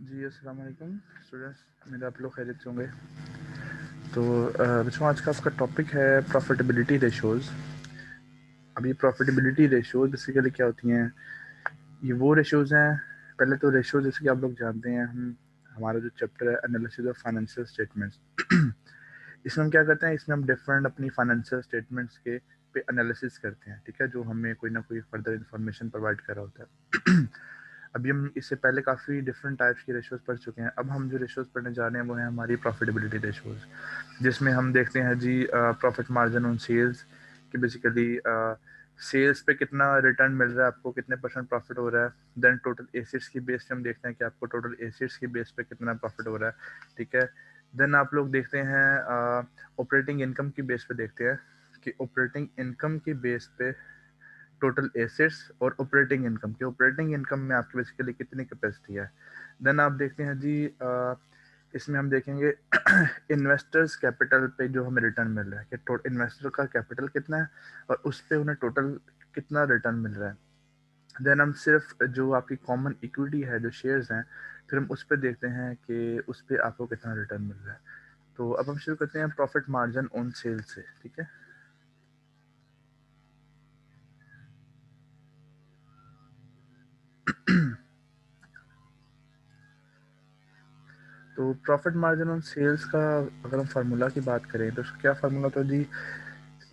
जी, अस्सलाम वालेकुम स्टूडेंट्स, उम्मीद आप लोग खैरियत से होंगे। तो बच्चों, आज का आपका टॉपिक है प्रॉफिटेबिलिटी रेशोज़। अब ये प्रॉफिटेबिलिटी रेशोज़ बेसिकली क्या होती हैं? ये वो रेशोज़ हैं, पहले तो रेशोज़ जैसे कि आप लोग जानते हैं, हमारा जो चैप्टर है एनालिसिस ऑफ फाइनेंशियल स्टेटमेंट्स, इसमें हम क्या करते हैं, इसमें हम डिफरेंट अपनी फाइनेंशियल स्टेटमेंट्स के पे एनालिसिस करते हैं, ठीक है, जो हमें कोई ना कोई फर्दर इंफॉर्मेशन प्रोवाइड कर रहा होता है। अभी हम इससे पहले काफ़ी डिफरेंट टाइप्स की रेशोज़ पढ़ चुके हैं। अब हम जो रेशोज़ पढ़ने जा रहे हैं वो है हमारी प्रॉफिटेबिलिटी रेशोज़, जिसमें हम देखते हैं जी प्रॉफिट मार्जिन ऑन सेल्स, कि बेसिकली सेल्स पे कितना रिटर्न मिल रहा है, आपको कितने परसेंट प्रॉफिट हो रहा है। देन टोटल एसेट्स की बेस पे हम देखते हैं कि आपको टोटल एसेट्स की बेस पे कितना प्रॉफिट हो रहा है, ठीक है। देन आप लोग देखते हैं ऑपरेटिंग इनकम की बेस पे देखते हैं कि ऑपरेटिंग इनकम की बेस पे टोटल एसेट्स और ऑपरेटिंग इनकम में आपकी बेसिकली कितनी कैपेसिटी है। देन आप देखते हैं जी इसमें हम देखेंगे इन्वेस्टर्स कैपिटल पे जो हमें रिटर्न मिल रहा है कि इन्वेस्टर का कैपिटल कितना है और उस पे उन्हें टोटल कितना रिटर्न मिल रहा है। देन हम सिर्फ जो आपकी कॉमन इक्विटी है, जो शेयर्स हैं, फिर हम उस पर देखते हैं कि उस पर आपको कितना रिटर्न मिल रहा है। तो अब हम शुरू करते हैं प्रॉफिट मार्जिन ऑन सेल से, ठीक है। तो प्रॉफिट मार्जिन ऑन सेल्स का अगर हम फार्मूला की बात करें तो उसका क्या फार्मूला था जी?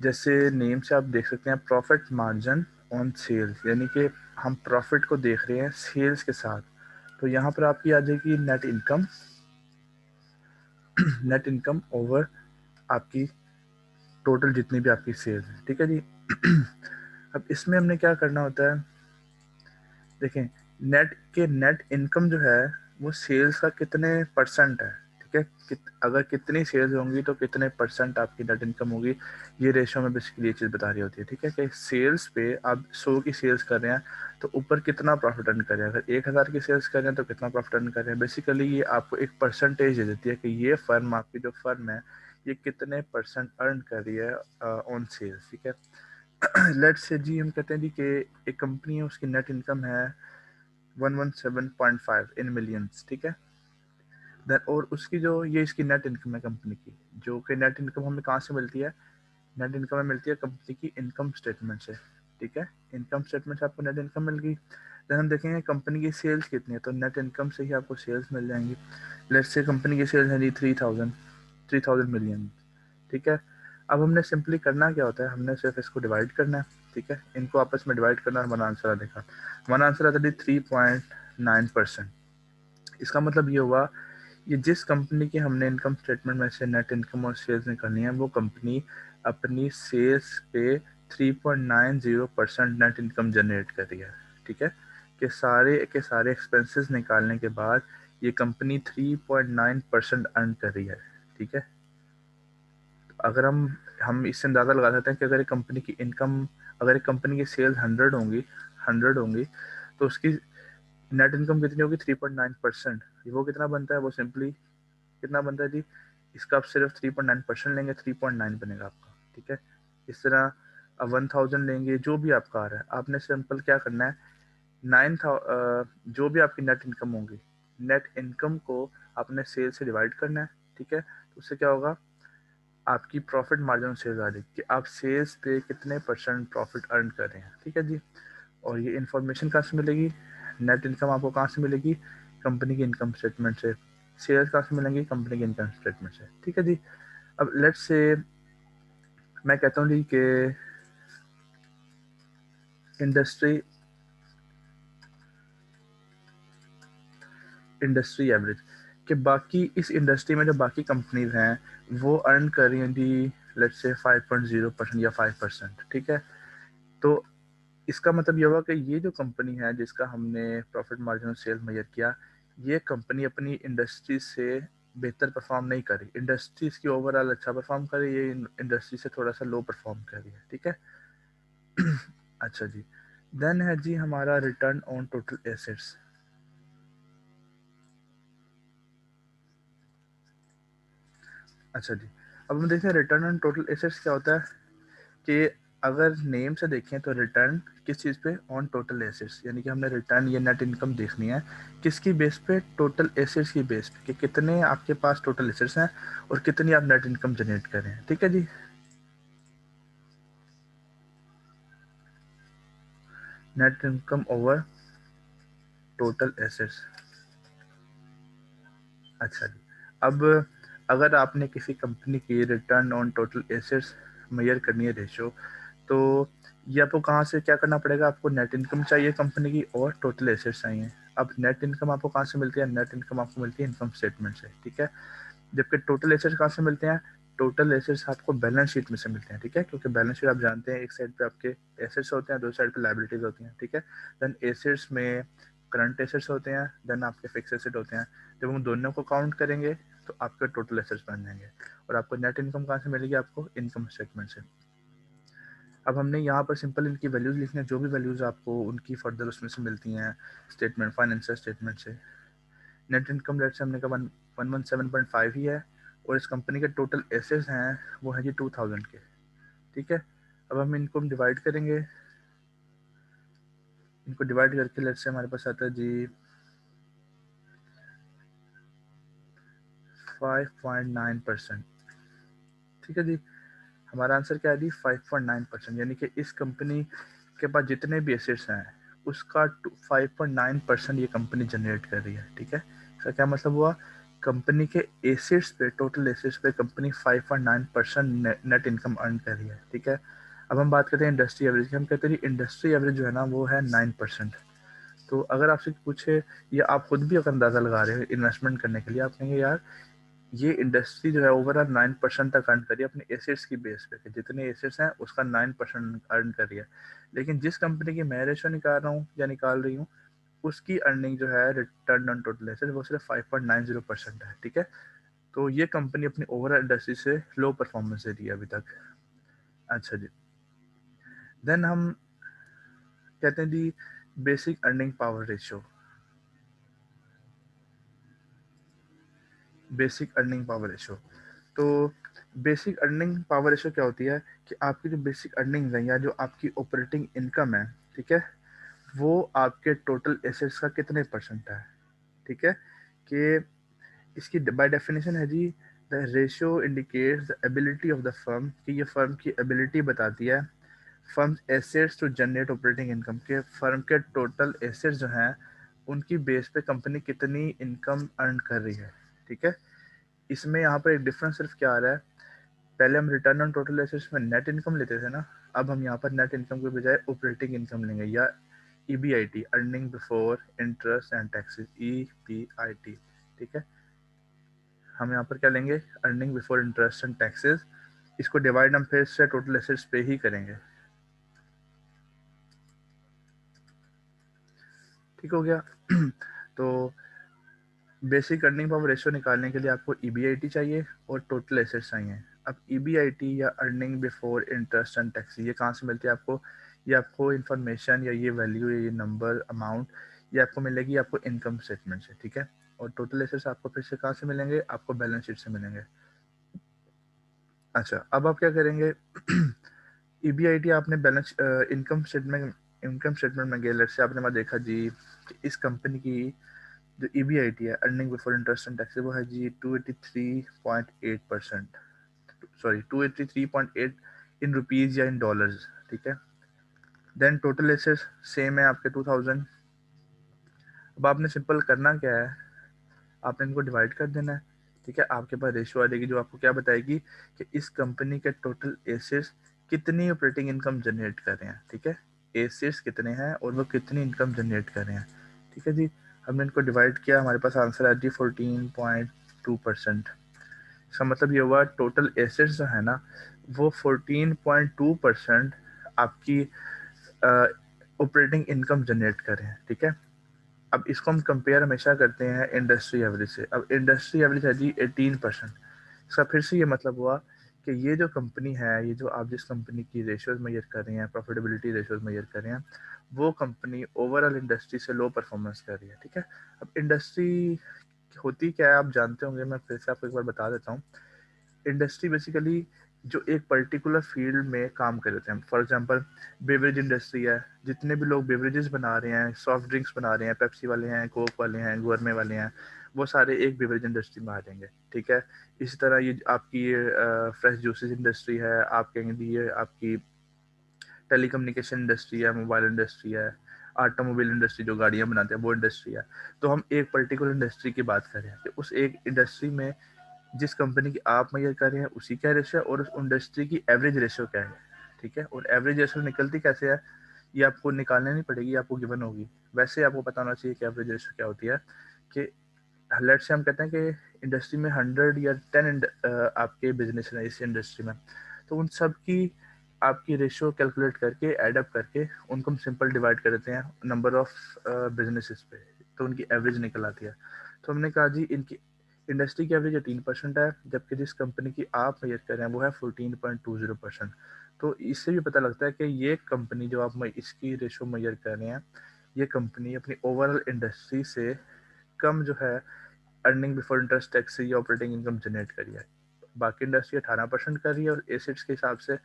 जैसे नेम से आप देख सकते हैं प्रॉफिट मार्जिन ऑन सेल्स, यानी कि हम प्रॉफिट को देख रहे हैं सेल्स के साथ। तो यहाँ पर आपकी आ जाएगी net income, net income over आपकी टोटल जितनी भी आपकी सेल्स है, ठीक है जी। अब इसमें हमने क्या करना होता है, देखें, नेट इनकम जो है वो सेल्स का कितने परसेंट है, ठीक है। अगर कितनी सेल्स होंगी तो कितने परसेंट आपकी नेट इनकम होगी, ये रेशो में बेसिकली ये चीज़ बता रही होती है, ठीक है। कि सेल्स पे आप 100 की सेल्स कर रहे हैं तो ऊपर कितना प्रॉफिट अर्न कर रहे हैं, अगर 1000 की सेल्स कर रहे हैं तो कितना प्रॉफिट अर्न कर रहे हैं। बेसिकली ये आपको एक परसेंटेज दे देती है कि ये फर्म, आपकी जो फर्म है, ये कितने परसेंट अर्न कर रही है ऑन सेल्स, ठीक है। लेट्स से जी हम कहते हैं जी कि एक कंपनी है, उसकी नेट इनकम है 117.5 इन मिलियंस, ठीक है। देन और उसकी जो ये इसकी नेट इनकम है कंपनी की, जो कि नेट इनकम हमें कहाँ से मिलती है? नेट इनकम हमें मिलती है कंपनी की इनकम स्टेटमेंट से, ठीक है। इनकम स्टेटमेंट से आपको नेट इनकम मिल गई। देन हम देखेंगे कंपनी की सेल्स कितनी है, तो नेट इनकम से ही आपको सेल्स मिल जाएंगी। लेट्स से कंपनी की सेल्स है जी 3000 मिलियन, ठीक है। अब हमने सिंपली करना क्या होता है, हमने सिर्फ इसको डिवाइड करना है, ठीक है। इनको आपस में डिवाइड करना, हमारा आंसर देखा, हमारा आंसर आता है 3.9%। इसका मतलब ये हुआ, ये जिस कंपनी की हमने इनकम स्टेटमेंट में से नेट इनकम और सेल्स निकालनी है, वो कंपनी अपनी सेल्स पे 3.90% नेट इनकम जनरेट कर रही है, ठीक है। कि सारे के सारे एक्सपेंसेस निकालने के बाद ये कंपनी 3.9% अर्न कर रही है, ठीक है। अगर हम इससे अंदाज़ा लगा सकते हैं कि अगर एक कंपनी की इनकम, अगर एक कंपनी की सेल्स 100 होंगी तो उसकी नेट इनकम कितनी होगी? 3.9%। वो कितना बनता है? वो सिंपली कितना बनता है जी? इसका आप सिर्फ 3.9% लेंगे, 3.9 बनेगा आपका, ठीक है। इस तरह अब 1000 लेंगे, जो भी आपका आ रहा है, आपने सिंपल क्या करना है, जो भी आपकी नेट इनकम होंगी, नेट इनकम को आपने सेल से डिवाइड करना है, ठीक है। तो उससे क्या होगा, आपकी प्रॉफिट मार्जिन सेल्स आ जाएगी कि आप सेल्स पे कितने परसेंट प्रॉफिट अर्न कर रहे हैं, ठीक है जी। और ये इन्फॉर्मेशन कहाँ से मिलेगी? नेट इनकम आपको कहाँ से मिलेगी? कंपनी की इनकम स्टेटमेंट से। शेयर्स कहाँ से मिलेंगे? कंपनी की इनकम स्टेटमेंट से, ठीक है जी। अब लेट्स से मैं कहता हूँ जी कि इंडस्ट्री इंडस्ट्री एवरेज, कि बाकी इस इंडस्ट्री में जो बाकी कंपनीज हैं वो अर्न कर रही हैं जी लेट्स से 5.0% या 5%, ठीक है। तो इसका मतलब ये हुआ कि ये जो कंपनी है जिसका हमने प्रॉफिट मार्जिन सेल्स मेजर किया, ये कंपनी अपनी इंडस्ट्री से बेहतर परफॉर्म नहीं कर रही। इंडस्ट्री इसकी ओवरऑल अच्छा परफॉर्म कर रही है, ये इंडस्ट्री से थोड़ा सा लो परफॉर्म कर रही है, ठीक है। अच्छा जी। देन है जी हमारा रिटर्न ऑन टोटल एसेट्स। अच्छा जी, अब हम देखते हैं रिटर्न ऑन टोटल एसेट्स क्या होता है, कि अगर नेम से देखें तो रिटर्न किस चीज़ पे, ऑन टोटल एसेट्स, यानी कि हमने रिटर्न या नेट इनकम देखनी है किसकी बेस पे, टोटल एसेट्स की बेस पे, कि कितने आपके पास टोटल एसेट्स हैं और कितनी आप नेट इनकम जनरेट कर रहे हैं। ठीक है जी, net income over total assets. अच्छा जी, अब अगर आपने किसी कंपनी की return on total assets measure करनी है रेशो, तो ये आपको कहाँ से क्या करना पड़ेगा, आपको नेट इनकम चाहिए कंपनी की और टोटल एसेट्स चाहिए। अब नेट इनकम आपको कहाँ से मिलती है, नेट इनकम आपको मिलती है इनकम स्टेटमेंट से। ठीक है, जबकि टोटल एसेट्स कहाँ से मिलते हैं, टोटल एसेट्स आपको बैलेंस शीट में से मिलते हैं। ठीक है, क्योंकि बैलेंस शीट आप जानते हैं एक साइड पे आपके एसेट्स होते हैं, दूसरी साइड पे लायबिलिटीज होती हैं। ठीक है, देन एसेट्स में करंट एसेट्स होते हैं, देन आपके फिक्स एसेट होते हैं। जब हम दोनों को काउंट करेंगे तो आपके टोटल एसेट्स बन जाएंगे। और आपको नेट इनकम कहाँ से मिलेगी, आपको इनकम स्टेटमेंट से। अब हमने यहाँ पर सिंपल इनकी वैल्यूज लिखनी है, जो भी वैल्यूज आपको उनकी फर्दर उसमें से मिलती हैं स्टेटमेंट, फाइनेंशियल स्टेटमेंट से। नेट इनकम रेट से हमने कहा 117.5 ही है, और इस कंपनी के टोटल एसेट्स हैं वो है जी 2000 के। ठीक है, अब हम इनको डिवाइड करेंगे, इनको डिवाइड करके लेट से हमारे पास आता है जी 5.9%। ठीक है जी, हमारा आंसर क्या है जी 5.9%, यानी कि इस कंपनी के पास जितने भी एसेट्स हैं उसका 5.9% ये कंपनी जनरेट कर रही है। ठीक है, इसका क्या मतलब हुआ, कंपनी के एसेट्स पे, टोटल एसेट्स पे कंपनी 5.9% नेट इनकम अर्न कर रही है। ठीक है, अब हम बात करते हैं इंडस्ट्री एवरेज की। हम कहते हैं इंडस्ट्री एवरेज जो है ना वो है 9%। तो अगर आपसे पूछे, या आप खुद भी अगर अंदाज़ा लगा रहे हो इन्वेस्टमेंट करने के लिए, आप कहेंगे यार ये इंडस्ट्री जो है ओवरऑल 9% तक अर्न कर रही है अपने एसेट्स की बेस पे, कि जितने एसेट्स हैं उसका 9% अर्न कर रही है। लेकिन जिस कंपनी की मैं रेशो निकाल रहा हूँ या निकाल रही हूँ, उसकी अर्निंग जो है रिटर्न ऑन टोटल एसेट वो सिर्फ 5.90% है। ठीक है, तो ये कंपनी अपनी ओवरऑल इंडस्ट्री से लो परफॉर्मेंस दे रही है अभी तक। अच्छा जी, देन हम कहते हैं जी basic earning power ratio. Basic earning power ratio, तो बेसिक अर्निंग पावर रेशियो क्या होती है कि आपकी जो बेसिक अर्निंग है या जो आपकी ऑपरेटिंग इनकम है, ठीक है, वो आपके टोटल एसेट्स का कितने परसेंट है। ठीक है, कि इसकी बाय डेफिनेशन है जी the ratio indicates the ability of the firm, कि ये फर्म की एबिलिटी बताती है firm assets to generate operating income, के फर्म के टोटल एसेट्स जो हैं उनकी बेस पे कंपनी कितनी इनकम अर्न कर रही है। ठीक है, इसमें यहाँ पर एक डिफरेंस सिर्फ क्या आ रहा है, पहले हम रिटर्न ऑन टोटल एसेट्स में नेट इनकम लेते थे ना, अब हम यहाँ पर नेट इनकम के बजाय ऑपरेटिंग इनकम लेंगे, या EBIT, earning before interest and taxes, EBIT। ठीक है, हम यहाँ पर क्या लेंगे, earning before interest and taxes. इसको डिवाइड हम फिर से टोटल एसेट्स पे ही करेंगे। ठीक हो गया तो बेसिक अर्निंग पावर रेशियो निकालने के लिए आपको EBIT चाहिए और टोटल एसेट्स चाहिए। अब EBIT या earning before interest and tax ये कहाँ से मिलती है आपको, ये आपको इन्फॉर्मेशन या ये वैल्यू या ये नंबर अमाउंट ये आपको मिलेगी आपको इनकम स्टेटमेंट से। ठीक है, और टोटल एसेट्स आपको फिर से कहाँ से मिलेंगे, आपको बैलेंस शीट से मिलेंगे। अच्छा, अब आप क्या करेंगे EBIT आपने बैलेंस इनकम स्टेटमेंट में गए, लेट्स से आपने वहाँ देखा जी कि इस कंपनी की जो EBIT है, earning before interest and tax, वो है जी 283.8%, सॉरी 283.8 इन रुपीज या इन डॉलर्स। ठीक है, देन टोटल एसेट्स सेम है आपके 2000। अब आपने सिंपल करना क्या है, आपने इनको डिवाइड कर देना है। ठीक है, आपके पास रेशियो आ जाएगी जो आपको क्या बताएगी कि इस कंपनी के टोटल एसेट्स कितनी ऑपरेटिंग इनकम जनरेट कर रहे हैं। ठीक है, एसेट्स कितने हैं और वो कितनी इनकम जनरेट कर रहे हैं। ठीक है जी, हमने इनको डिवाइड किया, हमारे पास आंसर आ जी 14.2%। इसका मतलब ये हुआ टोटल एसेट्स जो है ना वो 14.2% आपकी ऑपरेटिंग इनकम जनरेट कर रहे हैं। ठीक है, अब इसको हम कंपेयर हमेशा करते हैं इंडस्ट्री एवरेज से। अब इंडस्ट्री एवरेज है जी 18%। इसका फिर से ये मतलब हुआ कि ये जो कंपनी है, ये जो आप जिस कंपनी की रेशियोज मेजर कर रहे हैं, प्रॉफिटेबिलिटी रेशियोज मेजर कर रहे हैं, वो कंपनी ओवरऑल इंडस्ट्री से लो परफॉर्मेंस कर रही है। ठीक है, अब इंडस्ट्री होती क्या है आप जानते होंगे, मैं फिर से आपको एक बार बता देता हूँ। इंडस्ट्री बेसिकली जो एक पर्टिकुलर फील्ड में काम कर रहे हैं। फॉर एग्जांपल बेवरेज इंडस्ट्री है, जितने भी लोग बेवरेजेस बना रहे हैं, सॉफ्ट ड्रिंक्स बना रहे हैं, पेप्सी वाले हैं, कोक वाले हैं, गोरमे वाले हैं, वो सारे एक बेवरेज इंडस्ट्री में आ जाएंगे, ठीक है। इसी तरह ये आपकी फ्रेश जूसेस इंडस्ट्री है, आप कहेंगे ये आपकी टेलीकम्युनिकेशन इंडस्ट्री है, मोबाइल इंडस्ट्री है, ऑटोमोबाइल इंडस्ट्री जो गाड़ियां बनाते हैं वो इंडस्ट्री है। तो हम एक पर्टिकुलर इंडस्ट्री की बात कर रहे हैं कि उस एक इंडस्ट्री में जिस कंपनी की आप मेजर कर रहे हैं उसी क्या रेशियो है और उस इंडस्ट्री की एवरेज रेशियो क्या है, ठीक है। और एवरेज रेशियो निकलती कैसे है, ये आपको निकालने नहीं पड़ेगी, आपको गिवन होगी। वैसे आपको पता होना चाहिए कि एवरेज रेशियो क्या होती है। कि लेट से हम कहते हैं कि इंडस्ट्री में 100 या 10 आपके बिजनेस है इस इंडस्ट्री में, तो उन सब की आपकी रेशियो कैलकुलेट करके एड अप करके उनको हम सिंपल डिवाइड कर देते हैं नंबर ऑफ बिजनेसेस पे, तो उनकी एवरेज निकल आती है। तो हमने कहा जी इनकी इंडस्ट्री की एवरेज 18% है, जबकि जिस कंपनी की आप मेजर कर रहे हैं वो है 14.20%। तो इससे भी पता लगता है कि ये कंपनी जो आप इसकी रेशो मेजर कर रहे हैं, ये कंपनी अपनी ओवरऑल इंडस्ट्री से कम जो है अर्निंग बिफोर इंटरेस्ट टैक्स से ये ऑपरेटिंग इनकम जनरेट करी है। बाकी इंडस्ट्री 18% कर रही है और एसिड्स के हिसाब से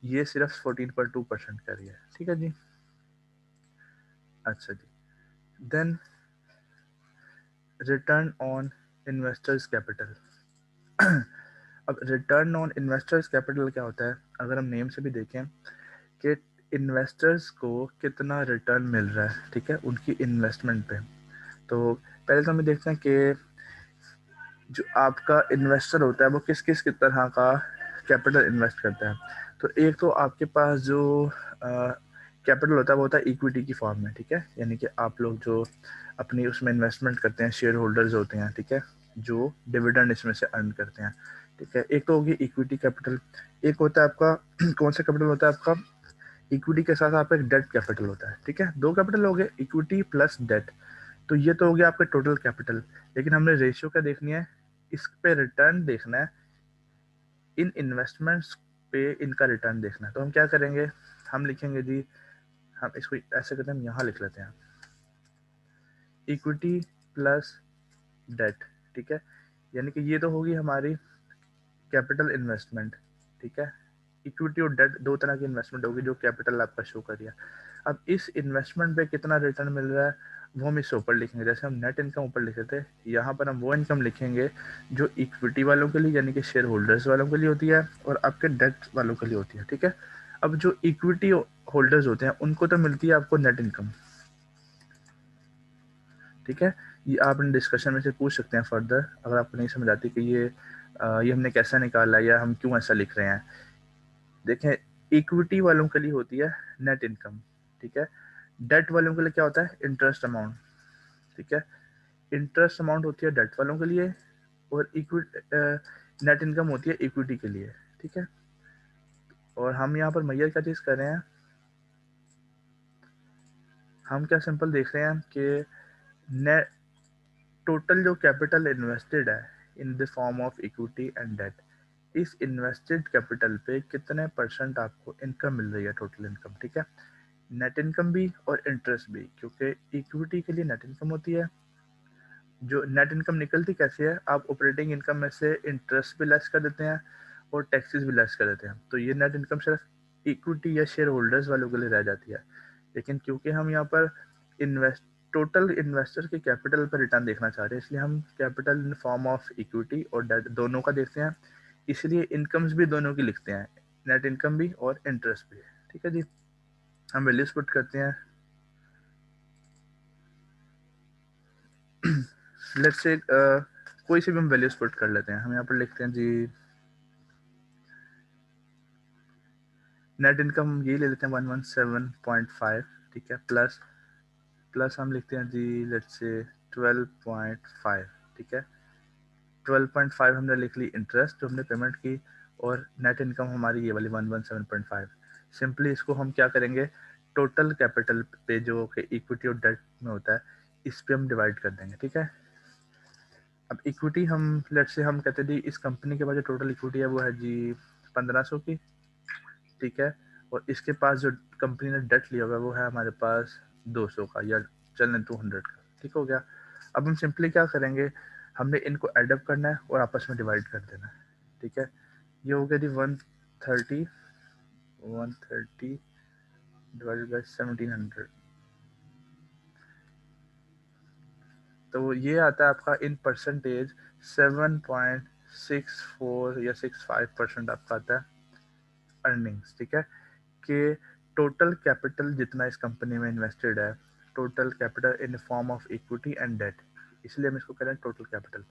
ये सिर्फ 14.2% कर रही है, ठीक है जी। अच्छा जी, then return on investors capital. अब रिटर्न ऑन इन्वेस्टर्स कैपिटल क्या होता है, अगर हम नेम से भी देखें कि इन्वेस्टर्स को कितना रिटर्न मिल रहा है, ठीक है, उनकी इन्वेस्टमेंट पे। तो पहले तो हम देखते हैं कि जो आपका इन्वेस्टर होता है वो किस किस तरह का कैपिटल इन्वेस्ट करता है। तो एक तो आपके पास जो कैपिटल होता है वो होता है इक्विटी की फॉर्म में, ठीक है, यानी कि आप लोग जो अपनी उसमें इन्वेस्टमेंट करते हैं, शेयर होल्डर्स होते हैं, ठीक है, जो डिविडेंड इसमें से अर्न करते हैं, ठीक है। एक तो होगी इक्विटी कैपिटल, एक होता है आपका कौन सा कैपिटल होता है आपका, इक्विटी के साथ आपका एक डेट कैपिटल होता है, ठीक है। दो कैपिटल हो गए, इक्विटी प्लस डेट। तो ये तो हो गया आपका टोटल कैपिटल, लेकिन हमने रेशियो क्या देखनी है, इस पे रिटर्न देखना है, इन इन्वेस्टमेंट्स पे इनका रिटर्न देखना है। तो हम क्या करेंगे, हम लिखेंगे जी, हम इसको ऐसे करते हैं, हम यहाँ लिख लेते हैं इक्विटी प्लस डेट, ठीक है। यानी कि ये तो होगी हमारी कैपिटल इन्वेस्टमेंट, ठीक है। इक्विटी और डेट दो तरह की इन्वेस्टमेंट होगी जो कैपिटल आपका शो करिए। अब इस इन्वेस्टमेंट पे कितना रिटर्न मिल रहा है वो हम इससे ऊपर लिखेंगे, जैसे हम नेट इनकम ऊपर लिखे थे, यहाँ पर हम वो इनकम लिखेंगे जो इक्विटी वालों के लिए यानी कि शेयर होल्डर्स वालों के लिए होती है और आपके डेट वालों के लिए होती है, ठीक है। अब जो इक्विटी होल्डर्स होते हैं उनको तो मिलती है आपको नेट इनकम, ठीक है। ये आप इन डिस्कशन में से पूछ सकते हैं फर्दर, अगर आपको नहीं समझ आती कि ये हमने कैसा निकाला या हम क्यों ऐसा लिख रहे हैं। देखें, इक्विटी वालों के लिए होती है नेट इनकम, ठीक है। डेट वालों के लिए क्या होता है, इंटरेस्ट अमाउंट, ठीक है। इंटरेस्ट अमाउंट होती है डेट वालों के लिए और इक्विटी नेट इनकम होती है इक्विटी के लिए, ठीक है। और हम यहाँ पर मेजर क्या चीज़ कर रहे हैं, हम क्या सिंपल देख रहे हैं कि नेट टोटल जो कैपिटल इन्वेस्टेड है in the form of equity and debt, इस इन्वेस्टेड कैपिटल पे कितने परसेंट आपको इनकम मिल रही है, टोटल इनकम, ठीक है। नेट इनकम भी और इंटरेस्ट भी, क्योंकि इक्विटी के लिए नेट इनकम होती है। जो नेट इनकम निकलती कैसे है, आप ऑपरेटिंग इनकम में से इंटरेस्ट भी लेस कर देते हैं और टैक्सेस भी लेस कर देते हैं, तो ये नेट इनकम सिर्फ इक्विटी या शेयर होल्डर्स वालों के लिए रह जाती है। लेकिन क्योंकि हम यहाँ पर इन्वेस्ट टोटल इन्वेस्टर के कैपिटल पर रिटर्न देखना चाह रहे हैं, इसलिए हम capital in form of equity और डेट दोनों का देखते हैं, इसलिए इनकम्स भी दोनों की लिखते हैं, नेट इनकम भी और इंटरेस्ट भी, ठीक है जी। हम वैल्यूज पुट करते हैं, लेट्स से कोई सी भी हम वैल्यूज पुट कर लेते हैं। हम यहाँ पर लिखते हैं जी नेट इनकम ये ले लेते हैं 117.5, ठीक है, प्लस प्लस हम लिखते हैं जी लेट्स से 12.5, ठीक है। 12.5 हमने लिख ली इंटरेस्ट जो हमने पेमेंट की, और नेट इनकम हमारी ये वाली 117.5। सिंपली इसको हम क्या करेंगे, टोटल कैपिटल पे जो कि इक्विटी और डेट में होता है इस पे हम डिवाइड कर देंगे, ठीक है। अब इक्विटी हम लेट्स से हम कहते हैं जी इस कंपनी के पास जो टोटल इक्विटी है वो है जी 1500 की, ठीक है। और इसके पास जो कंपनी ने डेट लिया हुआ है वो है हमारे पास 200 का या चलने 200 का, ठीक हो गया। अब हम सिंपली क्या करेंगे, हमने इनको एडअप करना है और आपस में डिवाइड कर देना है, ठीक है। ये हो गया जी 130 डिवाइडेड बाय 1700, तो ये आता है आपका इन परसेंटेज 7.64 या 65% आपका आता है अर्निंग्स। ठीक है, कि टोटल कैपिटल जितना इस कंपनी में इन्वेस्टेड है, total capital in form of equity and debt, इसलिए हम इसको कह रहे हैं टोटल कैपिटल।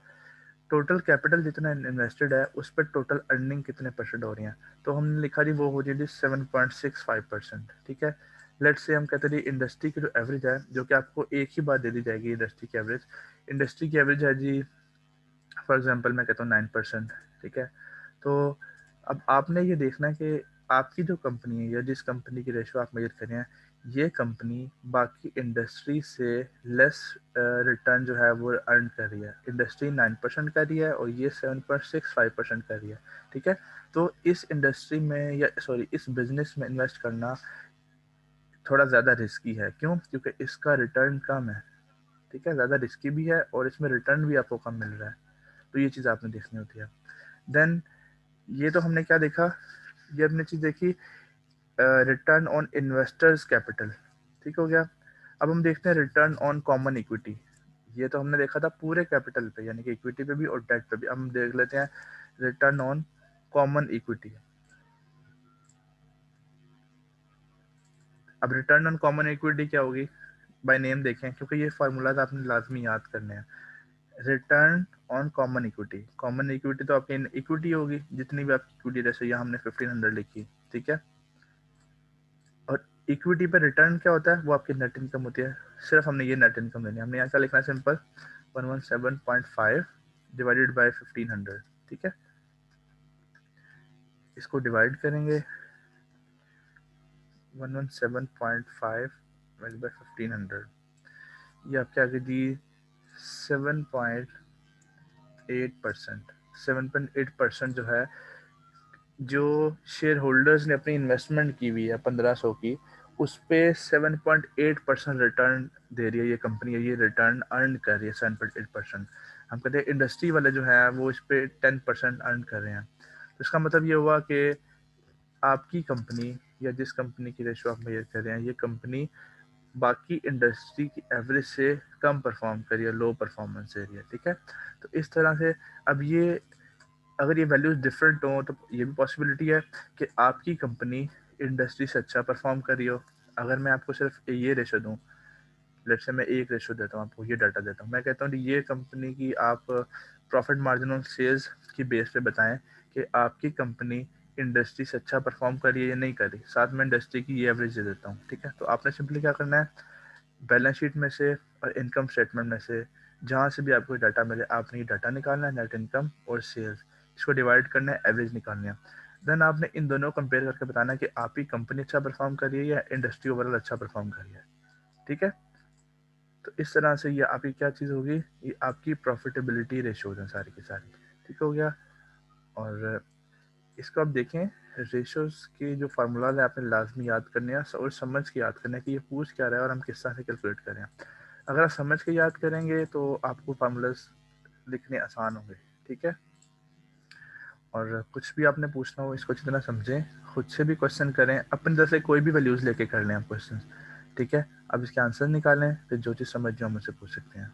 टोटल कैपिटल जितना इन्वेस्टेड है उस पर टोटल अर्निंग कितने परसेंट हो रही हैं, तो हमने लिखा जी वो हो रही है 7.65%। ठीक है, लेट्स से हम कहते हैं इंडस्ट्री की जो एवरेज है, जो कि आपको एक ही बात दे दी जाएगी इंडस्ट्री की एवरेज। इंडस्ट्री की एवरेज है जी फॉर एग्जांपल मैं कहता हूँ 9%। ठीक है, तो अब आपने ये देखना है कि आपकी जो कंपनी है या जिस कंपनी की रेशो आप मेजर कर रहे हैं, ये कंपनी बाकी इंडस्ट्री से लेस रिटर्न जो है वो अर्न कर रही है। इंडस्ट्री 9% कर रही है और ये 7.65% कर रही है। ठीक है, तो इस इंडस्ट्री में या सॉरी इस बिजनेस में इन्वेस्ट करना थोड़ा ज़्यादा रिस्की है। क्यों? क्योंकि इसका रिटर्न कम है। ठीक है, ज़्यादा रिस्की भी है और इसमें रिटर्न भी आपको कम मिल रहा है, तो ये चीज़ आपने देखनी होती है। देन ये तो हमने क्या देखा, ये हमने चीज़ देखी रिटर्न ऑन इन्वेस्टर्स कैपिटल। ठीक हो गया। अब हम देखते हैं रिटर्न ऑन कॉमन इक्विटी। ये तो हमने देखा था पूरे कैपिटल पे, यानी कि इक्विटी पे भी और डेट पे भी। हम देख लेते हैं रिटर्न ऑन कॉमन इक्विटी। अब रिटर्न ऑन कॉमन इक्विटी क्या होगी, बाय नेम देखें, क्योंकि ये फार्मूलाज आपने लाजमी याद करने हैं। Return on common equity, common equity तो आपकी इक्विटी होगी, जितनी भी आपकी इक्विटी, जैसे यहाँ हमने 1500 लिखी। ठीक है, और इक्विटी पे रिटर्न क्या होता है, वो आपकी नेट इनकम होती है। सिर्फ हमने ये नेट इनकम लेनी है। हमने यहाँ क्या लिखना है, सिंपल 117.5 डिवाइडेड बाय 1500। ठीक है, इसको डिवाइड करेंगे 117.5 डिवाइडेड बाय 1500, ये आपके आगे दी 7.8%। 7.8% जो है, जो शेयर होल्डर्स ने अपनी इन्वेस्टमेंट की हुई है 1500 की, उस पे 7.8% रिटर्न दे रही है ये कंपनी, ये रिटर्न अर्न कर रही है 7.8%। हम कहते हैं इंडस्ट्री वाले जो है वो इस पे 10% अर्न कर रहे हैं। तो इसका मतलब ये हुआ कि आपकी कंपनी या जिस कंपनी की रेशो आप मेजर कर रहे हैं, ये कंपनी बाकी इंडस्ट्री की एवरेज से कम परफॉर्म कर रही है, लो परफॉर्मेंस दे रही है। ठीक है, तो इस तरह से अब ये अगर ये वैल्यूज डिफरेंट हो तो ये भी पॉसिबिलिटी है कि आपकी कंपनी इंडस्ट्री से अच्छा परफॉर्म कर रही हो। अगर मैं आपको सिर्फ ये रेशो दूं, लेट्स से मैं एक रेशो देता हूँ आपको, ये डाटा देता हूँ, मैं कहता हूँ कि ये कंपनी की आप प्रॉफिट मार्जिन ऑन सेल्स की बेस पे बताएं कि आपकी कंपनी इंडस्ट्री से अच्छा परफॉर्म कर रही है या नहीं कर रही, साथ में इंडस्ट्री की ये एवरेज दे देता हूँ। ठीक है, तो आपने सिंपली क्या करना है, बैलेंस शीट में से और इनकम स्टेटमेंट में से जहाँ से भी आपको डाटा मिले, आपने ये डाटा निकालना है, नेट इनकम और सेल्स, इसको डिवाइड करना है, एवरेज निकालनी है। देन आपने इन दोनों को कंपेयर करके बताना है कि आपकी कंपनी अच्छा परफॉर्म कर रही है या इंडस्ट्री ओवरऑल अच्छा परफॉर्म कर रही है। ठीक है, तो इस तरह से ये आपकी क्या चीज़ होगी, ये आपकी प्रॉफिटेबिलिटी रेशोज हैं सारी की सारी। ठीक हो गया। और इसको आप देखें, रेशोज के जो फार्मूलाज हैं आपने लाजमी याद करने हैं और समझ के याद करने हैं कि ये पूछ क्या रहा है और हम किस तरह से कैलकुलेट करें। अगर आप समझ के याद करेंगे तो आपको फार्मूलाज लिखने आसान होंगे। ठीक है, और कुछ भी आपने पूछना हो इसको अच्छी तरह समझें, खुद से भी क्वेश्चन करें, अपनी तरफ से कोई भी वैल्यूज़ लेके कर लें आप क्वेश्चन। ठीक है, अब इसके आंसर निकालें, फिर जो चीज़ समझ जाओ मुझसे पूछ सकते हैं।